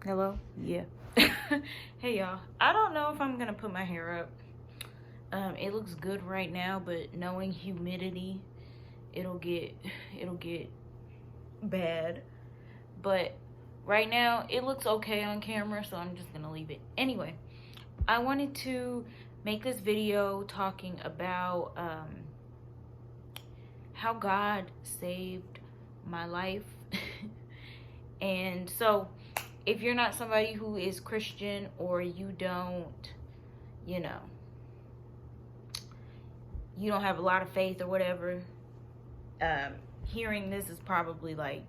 Hello? Yeah. Hey y'all. I don't know if I'm gonna put my hair up. It looks good right now, but knowing humidity, it'll get it'll get bad. But right now it looks okay on camera, so I'm just gonna leave it. Anyway, I wanted to make this video talking about how God saved my life. And so if you're not somebody who is Christian, or you don't, you know, you don't have a lot of faith or whatever, hearing this is probably like,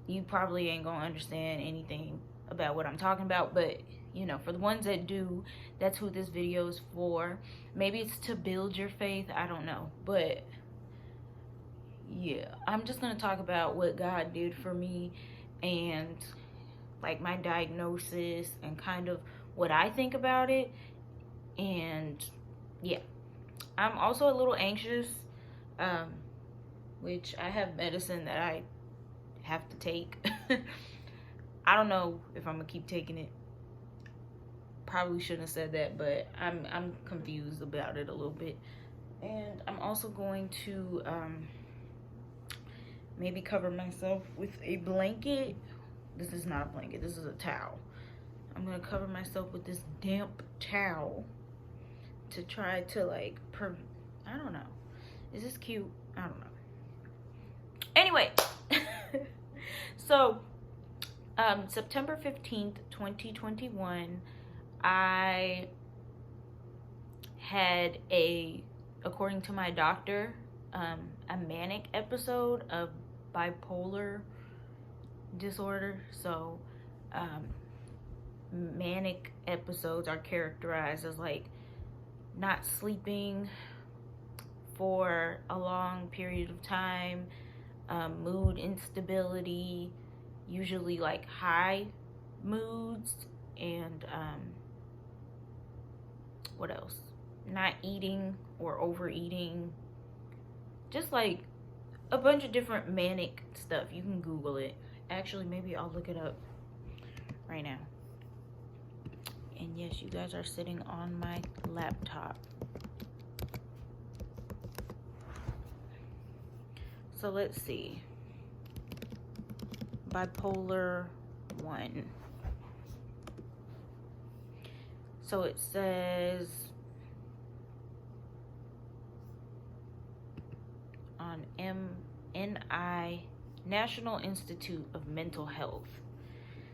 you probably ain't gonna understand anything about what I'm talking about. But you know, for the ones that do, that's who this video is for. Maybe it's to build your faith, I don't know. But yeah, I'm just gonna talk about what God did for me, and like my diagnosis, and kind of what I think about it. And yeah, I'm also a little anxious, um, which I have medicine that I have to take. I don't know if I'm gonna keep taking it. Probably shouldn't have said that, but I'm confused about it a little bit. And I'm also going to maybe cover myself with a blanket. This is not a blanket, this is a towel. I'm gonna cover myself with this damp towel to try to like, I don't know. Is this cute? I don't know. Anyway, so September 15th, 2021, I had according to my doctor, a manic episode of bipolar disorder. So manic episodes are characterized as like not sleeping for a long period of time, mood instability, usually like high moods, and what else? Not eating or overeating. Just like a bunch of different manic stuff. You can Google it. Actually, maybe I'll look it up right now. And yes, you guys are sitting on my laptop. So let's see. Bipolar 1. So it says on NI, National Institute of Mental Health.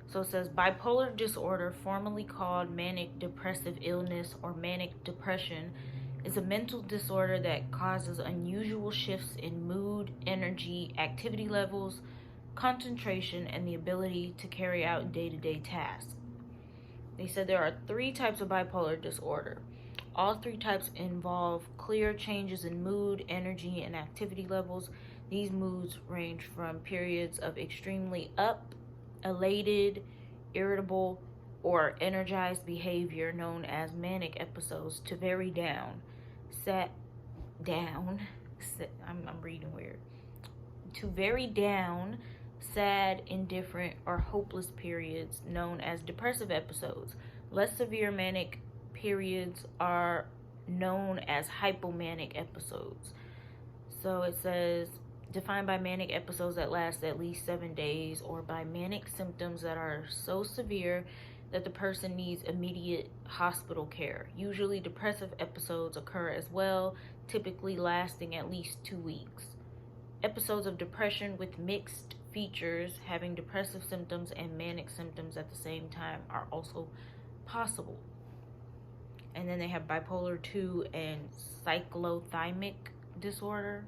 So it says bipolar disorder, formerly called manic depressive illness or manic depression, is a mental disorder that causes unusual shifts in mood, energy, activity levels, concentration, and the ability to carry out day-to-day tasks. They said there are 3 types of bipolar disorder. All 3 types involve clear changes in mood, energy, and activity levels. These moods range from periods of extremely up, elated, irritable, or energized behavior known as manic episodes to very down, I'm reading weird. To very down, sad, indifferent, or hopeless periods known as depressive episodes. Less severe manic periods are known as hypomanic episodes. So it says, defined by manic episodes that last at least 7 days, or by manic symptoms that are so severe that the person needs immediate hospital care. Usually depressive episodes occur as well, typically lasting at least 2 weeks. Episodes of depression with mixed features, having depressive symptoms and manic symptoms at the same time, are also possible. And then they have bipolar 2 and cyclothymic disorder.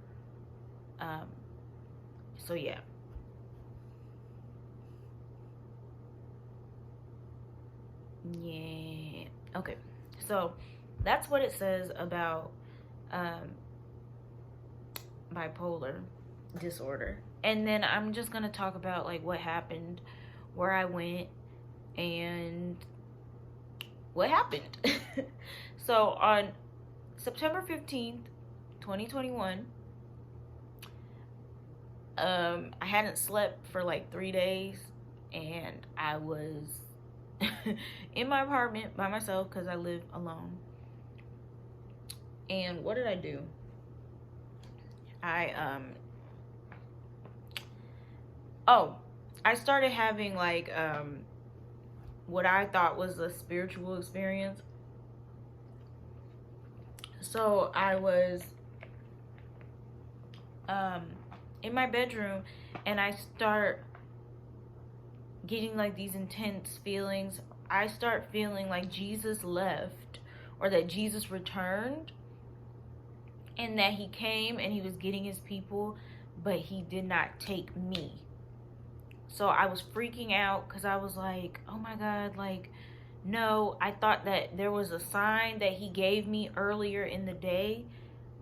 So yeah. Yeah. Okay. So that's what it says about bipolar disorder. And then I'm just gonna talk about like what happened, where I went, and what happened. So on September 15th, 2021, I hadn't slept for like 3 days. and I was in my apartment by myself because I live alone. And what did I do? I started having like what I thought was a spiritual experience. So I was in my bedroom, and I start getting like these intense feelings. I start feeling like Jesus left, or that Jesus returned, and that he came and he was getting his people, but he did not take me. So I was freaking out because I was like, oh my God, like, no. I thought that there was a sign that he gave me earlier in the day,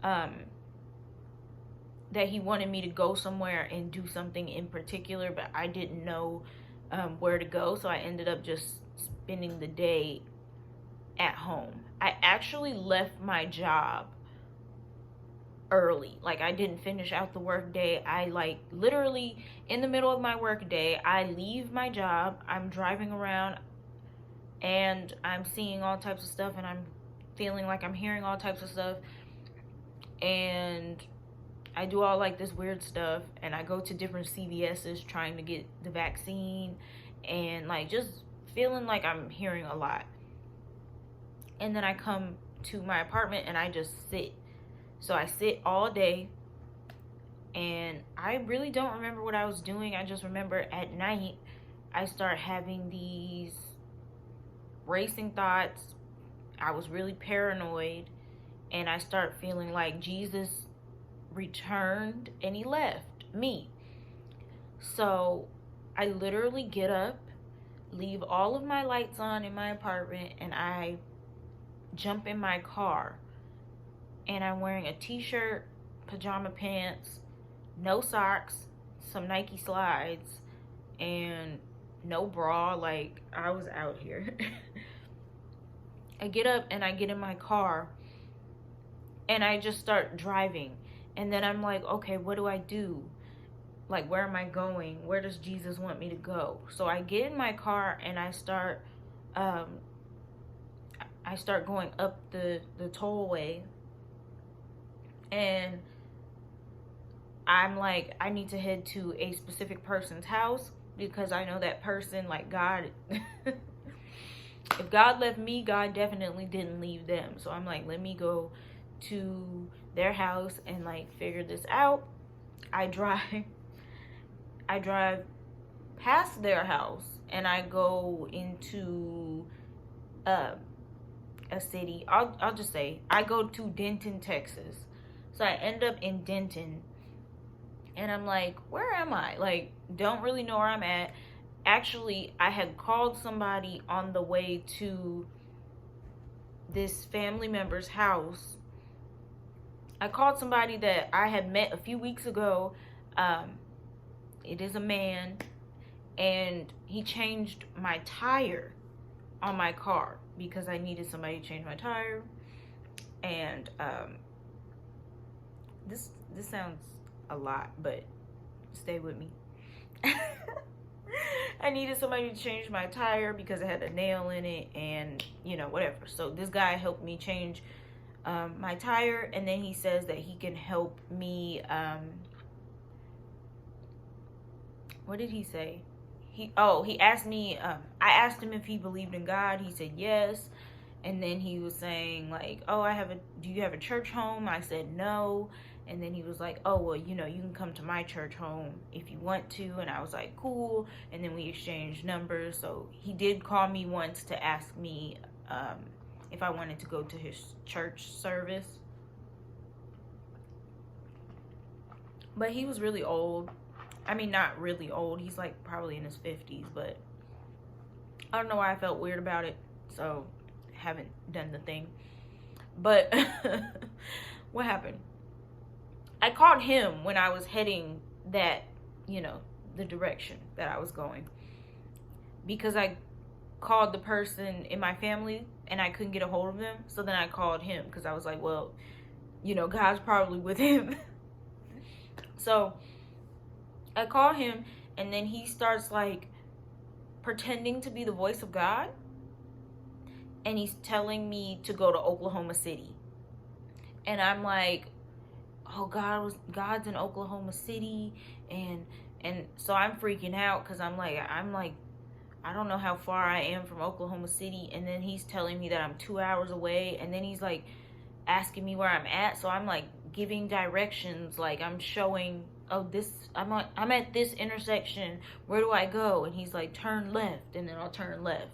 that he wanted me to go somewhere and do something in particular, but I didn't know where to go. So I ended up just spending the day at home. I actually left my job early. Like, I didn't finish out the work day. I like literally in the middle of my work day, I leave my job, I'm driving around, and I'm seeing all types of stuff, and I'm feeling like I'm hearing all types of stuff, and I do all like this weird stuff, and I go to different CVS's trying to get the vaccine, and like just feeling like I'm hearing a lot. And then I come to my apartment and I just sit. So I sit all day, and I really don't remember what I was doing. I just remember at night I start having these racing thoughts. I was really paranoid, and I start feeling like Jesus returned and he left me. So I literally get up, leave all of my lights on in my apartment, and I jump in my car. And I'm wearing a t-shirt, pajama pants, no socks, some Nike slides, and no bra. Like, I was out here. I get up and I get in my car, and I just start driving. And then I'm like, okay, what do I do? Like, where am I going? Where does Jesus want me to go? So I get in my car and I start going up the tollway. And I'm like, I need to head to a specific person's house, because I know that person, like, God, if God left me, God definitely didn't leave them. So I'm like, let me go to their house and like figure this out. I drive past their house, and I go into a city. I'll just say I go to Denton, Texas. So I end up in Denton, and I'm like, where am I? Like, don't really know where I'm at. Actually, I had called somebody on the way to this family member's house. I called somebody that I had met a few weeks ago. It is a man, and he changed my tire on my car because I needed somebody to change my tire. And this sounds a lot, but stay with me. I needed somebody to change my tire because it had a nail in it, and you know, whatever. So this guy helped me change my tire, and then he says that he can help me. What did he say? He asked me. I asked him if he believed in God. He said yes, and then he was saying like, "Oh, do you have a church home?" I said no. And then he was like, oh, well, you know, you can come to my church home if you want to. And I was like, cool. And then we exchanged numbers. So he did call me once to ask me if I wanted to go to his church service. But he was really old. I mean, not really old. He's like probably in his 50s. But I don't know why I felt weird about it. So haven't done the thing. But what happened? I called him when I was heading that, you know, the direction that I was going, because I called the person in my family and I couldn't get a hold of them. So then I called him because I was like, well, you know, God's probably with him. So I call him, and then he starts like pretending to be the voice of God, and he's telling me to go to Oklahoma City. And I'm like, oh, God's in Oklahoma City, and so I'm freaking out because I'm like I don't know how far I am from Oklahoma City, and then he's telling me that I'm 2 hours away, and then he's like asking me where I'm at, so I'm like giving directions, like I'm showing, oh, I'm at this intersection, where do I go? And he's like, turn left, and then I'll turn left.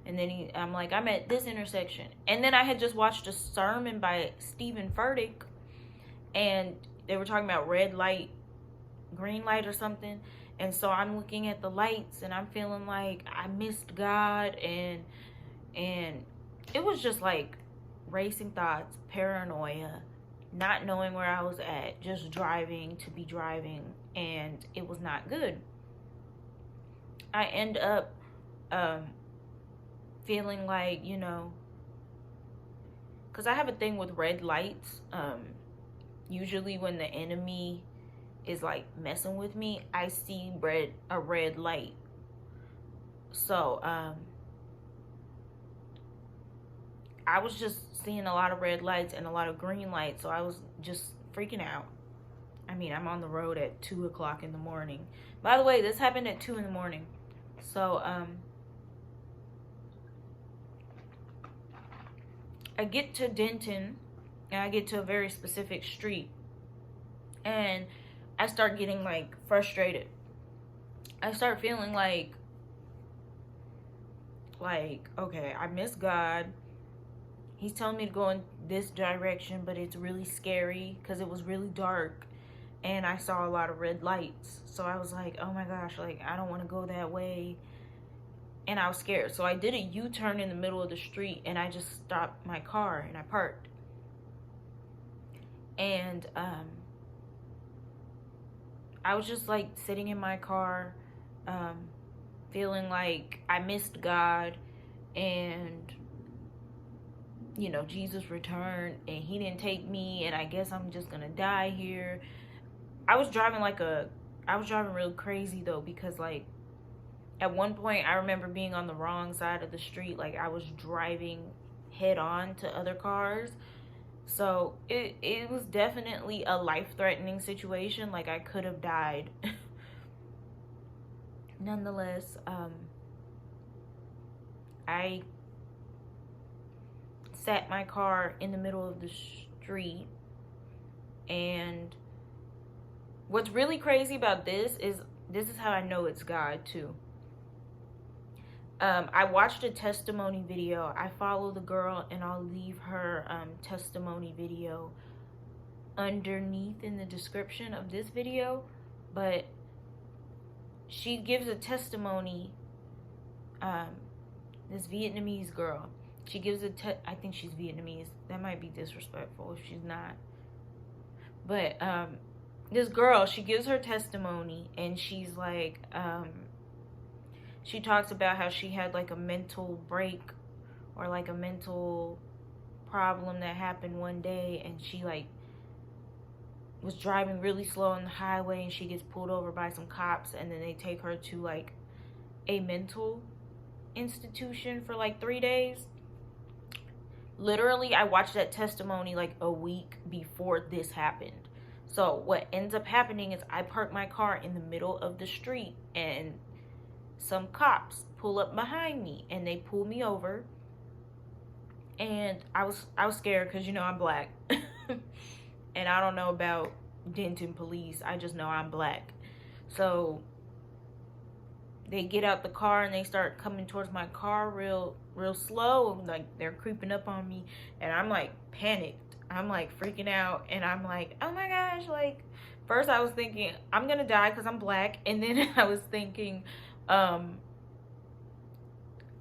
And then I'm like, I'm at this intersection. And then I had just watched a sermon by Stephen Furtick, and they were talking about red light, green light or something. And so I'm looking at the lights, and I'm feeling like I missed God, and it was just like racing thoughts, paranoia, not knowing where I was at, just driving to be driving, and it was not good. I end up feeling like, because I have a thing with red lights. Usually when the enemy is like messing with me, I see a red light. So I was just seeing a lot of red lights and a lot of green lights, so I was just freaking out. I mean, I'm on the road at 2 o'clock in the morning. By the way, this happened at 2 in the morning. So I get to Denton, and I get to a very specific street, and I start getting like frustrated. I start feeling like, okay, I miss God. He's telling me to go in this direction, but it's really scary because it was really dark, and I saw a lot of red lights. So I was like, oh my gosh, like I don't want to go that way. And I was scared. So I did a U-turn in the middle of the street, and I just stopped my car and I parked. And I was just like sitting in my car, feeling like I missed God, and Jesus returned and he didn't take me, and I guess I'm just gonna die here. I was driving real crazy though, because like at one point I remember being on the wrong side of the street. Like I was driving head on to other cars. So it was definitely a life-threatening situation. Like I could have died. Nonetheless, I sat my car in the middle of the street, and what's really crazy about this is how I know it's God too. I watched a testimony video. I follow the girl, and I'll leave her testimony video underneath in the description of this video. But she gives a testimony, this Vietnamese girl. She gives I think she's Vietnamese. That might be disrespectful if she's not. But this girl, she gives her testimony, and she's like, she talks about how she had like a mental break, or like a mental problem that happened one day, and she like was driving really slow on the highway, and she gets pulled over by some cops, and then they take her to like a mental institution for like 3 days. Literally, I watched that testimony like a week before this happened. So what ends up happening is I park my car in the middle of the street, and some cops pull up behind me, and they pull me over. And I was scared because I'm black. And I don't know about Denton police. I just know I'm black. So they get out the car, and they start coming towards my car real slow. Like they're creeping up on me, and I'm like panicked. I'm like freaking out, and I'm like, oh my gosh. Like first I was thinking I'm gonna die because I'm black, and then I was thinking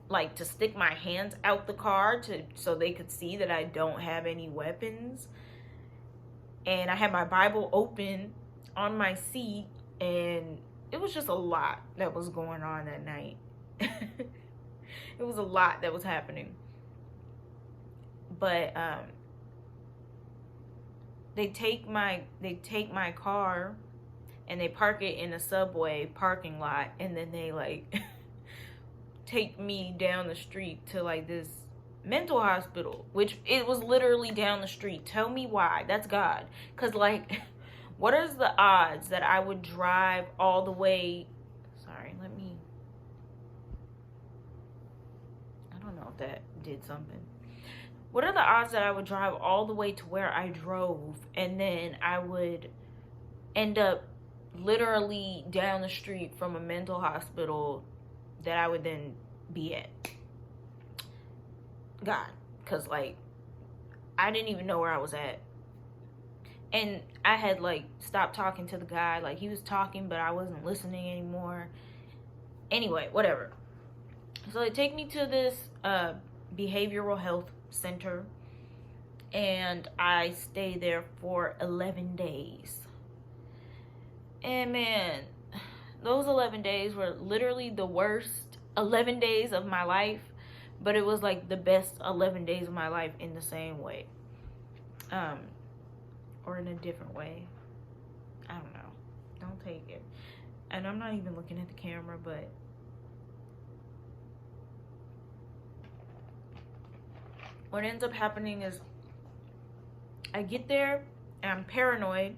like to stick my hands out the car so they could see that I don't have any weapons. And I had my Bible open on my seat, and it was just a lot that was going on that night. It was a lot that was happening. But they take my car, and they park it in a Subway parking lot, and then they like take me down the street to like this mental hospital, which it was literally down the street. Tell me why. That's God. Because, like, what is the odds that I would drive all the way? Sorry, I don't know if that did something. What are the odds that I would drive all the way to where I drove and then I would end up literally down the street from a mental hospital that I would then be at? God. Because, like, I didn't even know where I was at. And I had, like, stopped talking to the guy. Like, he was talking, but I wasn't listening anymore. Anyway, whatever. So they take me to this behavioral health center. And I stay there for 11 days. And, man, those 11 days were literally the worst 11 days of my life. But it was, like, the best 11 days of my life in the same way. Or in a different way. I don't know. Don't take it. And I'm not even looking at the camera, but what ends up happening is I get there and I'm paranoid.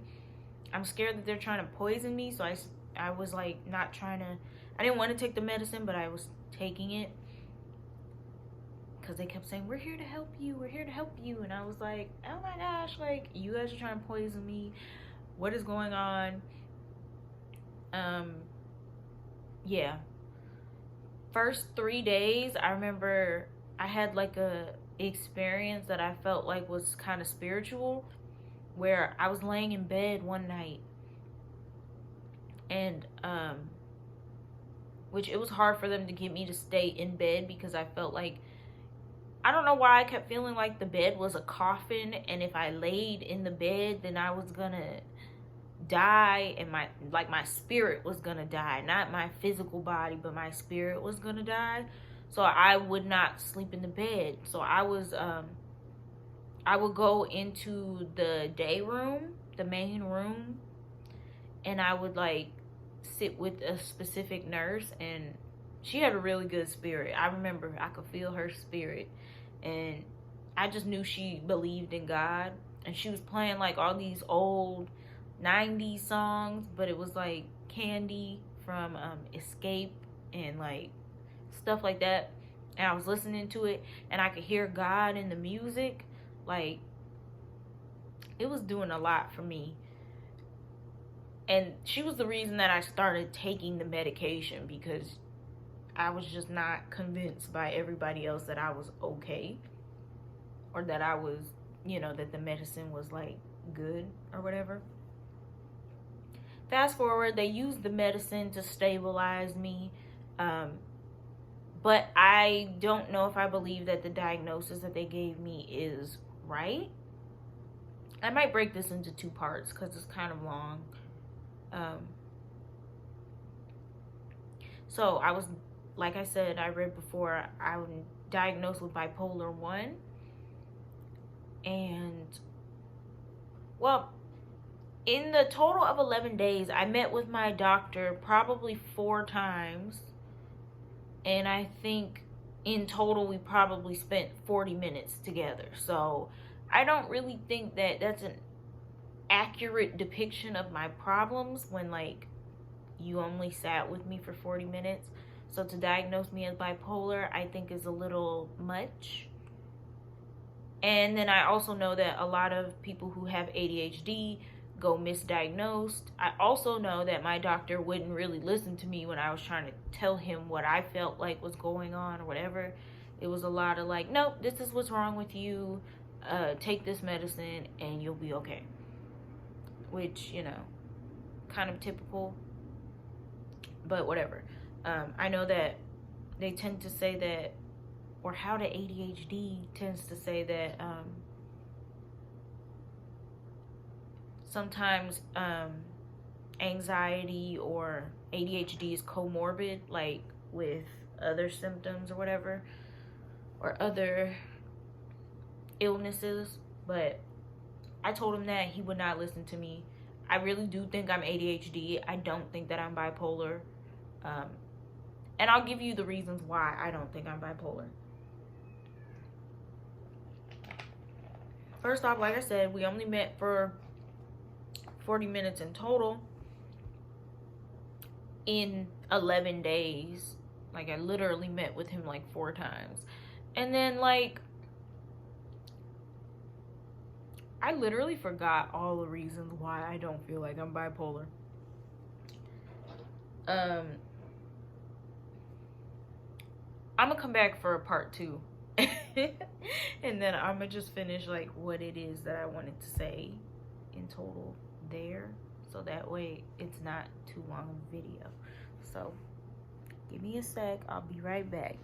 I'm scared that they're trying to poison me. So I was like not trying to, I didn't want to take the medicine, but I was taking it. Because they kept saying, we're here to help you. We're here to help you. And I was like, oh my gosh, like, you guys are trying to poison me. What is going on? Yeah. First 3 days, I remember I had like a experience that I felt like was kind of spiritual, where I was laying in bed one night. And, which it was hard for them to get me to stay in bed because I felt like, I don't know why I kept feeling like the bed was a coffin, and if I laid in the bed, then I was gonna die, and my spirit was gonna die, not my physical body, but my spirit was gonna die. So I would not sleep in the bed. So I would go into the day room, the main room, and I would like sit with a specific nurse, and she had a really good spirit. I remember I could feel her spirit. And I just knew she believed in God. And she was playing like all these old 90s songs, but it was like Candy from Escape and like stuff like that. And I was listening to it and I could hear God in the music. Like, it was doing a lot for me. And she was the reason that I started taking the medication, because I was just not convinced by everybody else that I was okay, or that I was, that the medicine was like good or whatever. Fast forward, they used the medicine to stabilize me, but I don't know if I believe that the diagnosis that they gave me is right. I might break this into 2 parts because it's kind of long. So I was, like I said, I read before, I was diagnosed with bipolar 1. And, well, in the total of 11 days, I met with my doctor probably 4 times. And I think in total, we probably spent 40 minutes together. So I don't really think that that's an accurate depiction of my problems when, like, you only sat with me for 40 minutes. So to diagnose me as bipolar, I think is a little much. And then I also know that a lot of people who have ADHD go misdiagnosed. I also know that my doctor wouldn't really listen to me when I was trying to tell him what I felt like was going on or whatever. It was a lot of like, nope, this is what's wrong with you. Take this medicine and you'll be okay. Which, kind of typical. But whatever. I know that they tend to say that, or how the ADHD tends to say that sometimes anxiety or ADHD is comorbid, like with other symptoms or whatever, or other illnesses. But I told him that, he would not listen to me. I really do think I'm ADHD. I don't think that I'm bipolar. And I'll give you the reasons why I don't think I'm bipolar. First off, like I said, we only met for 40 minutes in total in 11 days. Like, I literally met with him like 4 times. And then, like, I literally forgot all the reasons why I don't feel like I'm bipolar. I'm gonna come back for a part 2. And then I'm gonna just finish like what it is that I wanted to say in total there, so that way it's not too long of a video. So give me a sec, I'll be right back.